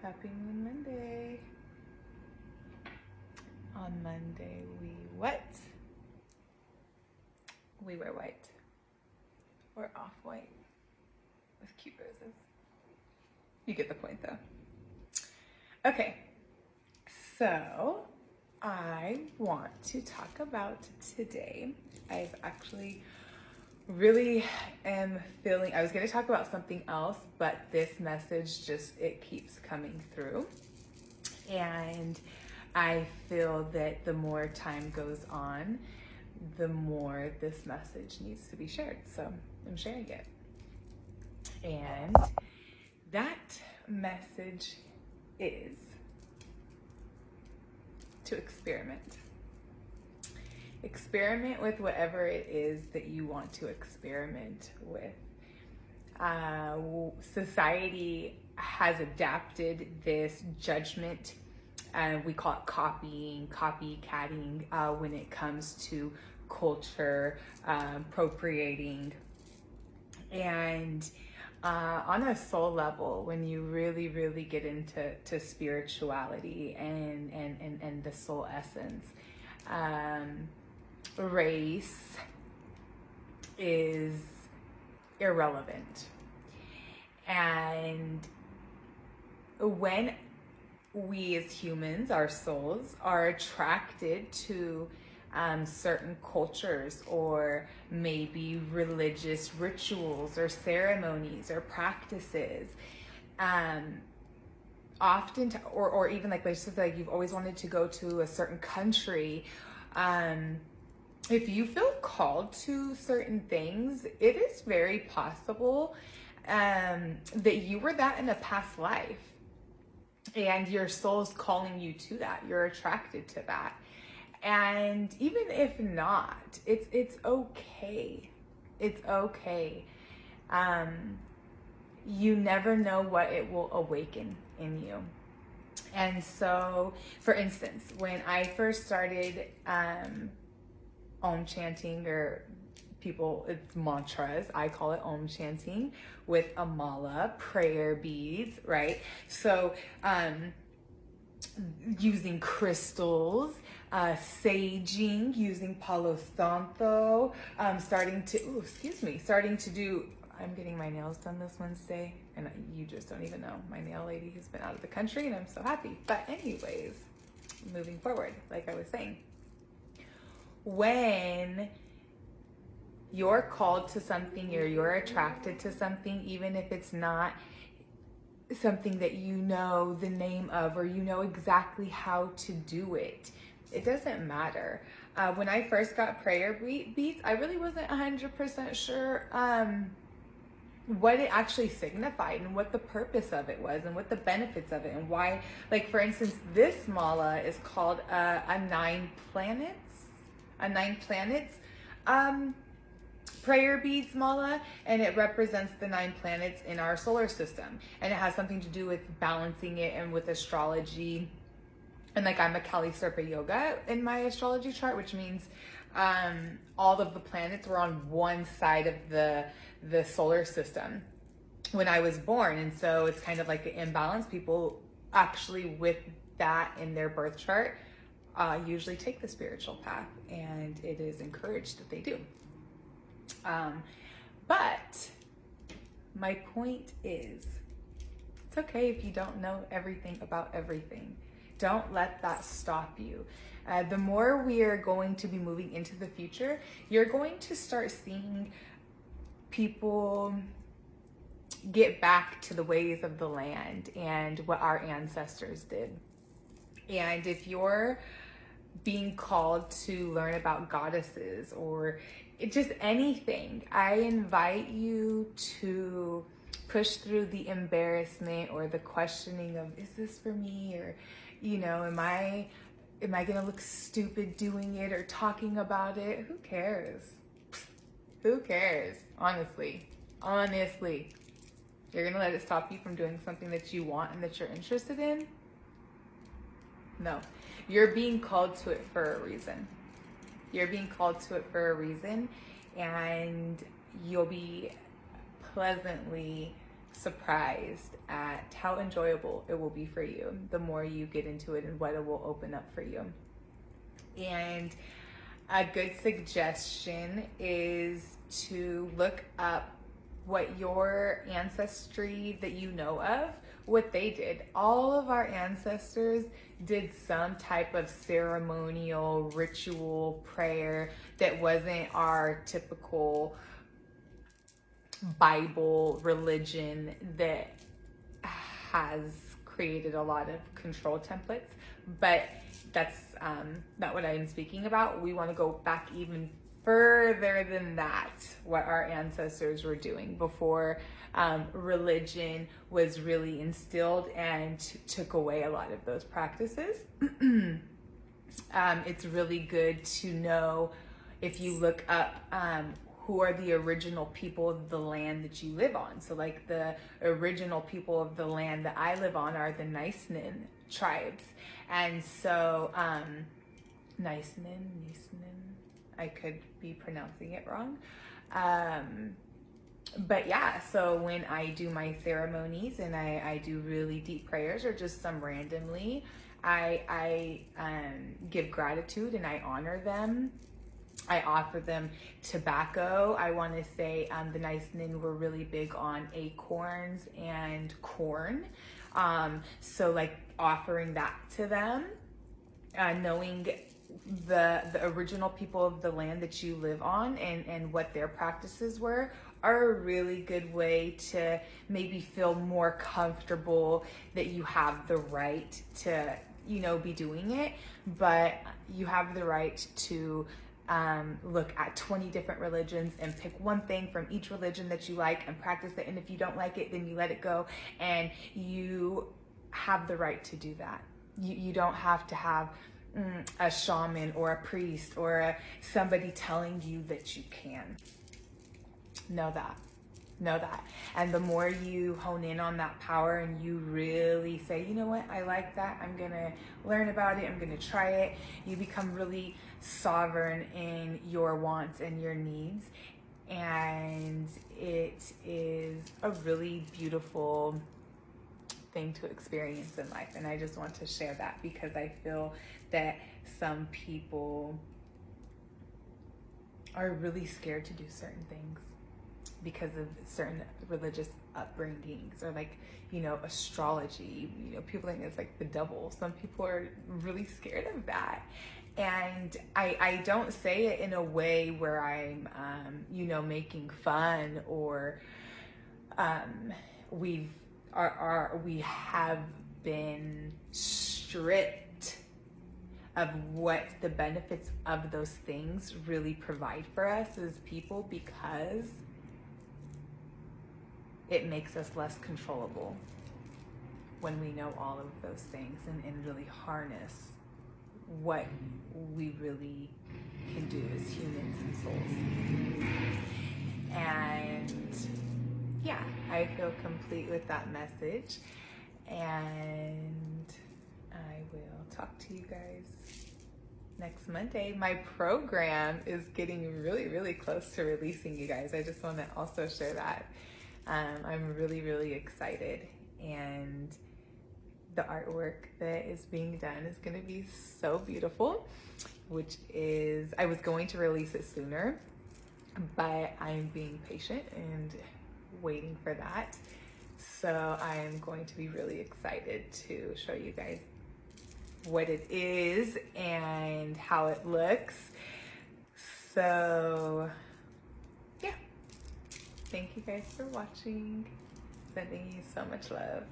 Happy Moon Monday. On Monday, we what? We wear white. Or off-white with cute roses. You get the point though. Okay, so I want to talk about today. I've actually really am feeling, I was going to talk about something else, but this message it keeps coming through. And I feel that the more time goes on, the more this message needs to be shared. So I'm sharing it. And that message is to experiment. Experiment with whatever it is that you want to experiment with. Society has adapted this judgment, and we call it copycatting, when it comes to culture, appropriating. And on a soul level, when you really get into spirituality and the soul essence, race is irrelevant. And when we as humans, our souls, are attracted to certain cultures or maybe religious rituals or ceremonies or practices, often, or even like places like you've always wanted to go to a certain country, if you feel called to certain things, it is very possible that you were that in a past life. And your soul's calling you to that. You're attracted to that. And even if not, it's okay. It's okay. You never know what it will awaken in you. And so, for instance, when I first started Om chanting, or it's mantras, I call it Om chanting, with a mala, prayer beads, right? So using crystals, saging, using Palo Santo, starting to do, I'm getting my nails done this Wednesday, and you just don't even know, my nail lady has been out of the country, and I'm so happy. But anyways, moving forward, like I was saying, when you're called to something or you're attracted to something, even if it's not something that you know the name of or you know exactly how to do it, it doesn't matter. When I first got prayer beads, I really wasn't 100% sure what it actually signified and what the purpose of it was and what the benefits of it and why. Like, for instance, this mala is called a 9 planets prayer beads mala, and it represents the 9 planets in our solar system, and it has something to do with balancing it and with astrology. And like, I'm a Kali Serpa yoga in my astrology chart, which means all of the planets were on one side of the solar system when I was born. And so it's kind of like an imbalance. People actually with that in their birth chart usually take the spiritual path, and it is encouraged that they do. But my point is, it's okay if you don't know everything about everything. Don't let that stop you. The more we are going to be moving into the future, you're going to start seeing people get back to the ways of the land and what our ancestors did. And if you're being called to learn about goddesses or just anything, I invite you to push through the embarrassment or the questioning of, is this for me? Or, am I gonna look stupid doing it or talking about it? Who cares? Who cares? Honestly, you're gonna let it stop you from doing something that you want and that you're interested in? No, you're being called to it for a reason. You're being called to it for a reason, and you'll be pleasantly surprised at how enjoyable it will be for you the more you get into it and what it will open up for you. And a good suggestion is to look up what your ancestry that you know of, what they did. All of our ancestors did some type of ceremonial, ritual prayer that wasn't our typical Bible religion that has created a lot of control templates. But that's not what I'm speaking about. We want to go back even further than that, what our ancestors were doing before religion was really instilled and took away a lot of those practices. It's really good to know, if you look up who are the original people of the land that you live on. So like the original people of the land that I live on are the Nicenin tribes. And so Nicenin, I could be pronouncing it wrong. But yeah, so when I do my ceremonies and I do really deep prayers or just some randomly, I give gratitude and I honor them. I offer them tobacco. I want to say the Nicenin were really big on acorns and corn. So like offering that to them, knowing the original people of the land that you live on and what their practices were are a really good way to maybe feel more comfortable that you have the right to, be doing it, but you have the right to look at 20 different religions and pick one thing from each religion that you like and practice it. And if you don't like it, then you let it go. And you have the right to do that. You don't have to have a shaman or a priest or somebody telling you that you can. Know that. And the more you hone in on that power and you really say, you know what, I like that, I'm gonna learn about it, I'm gonna try it, you become really sovereign in your wants and your needs. And it is a really beautiful thing to experience in life. And I just want to share that because I feel that some people are really scared to do certain things because of certain religious upbringings, or like, astrology. People think it's like the devil. Some people are really scared of that. And I don't say it in a way where I'm, making fun or we have been stripped of what the benefits of those things really provide for us as people, because it makes us less controllable when we know all of those things and really harness what we really can do as humans and souls. And yeah, I feel complete with that message, and I will talk to you guys next Monday. My program is getting really, really close to releasing, you guys. I just want to also share that. I'm really, really excited, and the artwork that is being done is going to be so beautiful, which is, I was going to release it sooner, but I'm being patient and waiting for that. So I'm going to be really excited to show you guys what it is and how it looks. So yeah, thank you guys for watching. Sending you so much love.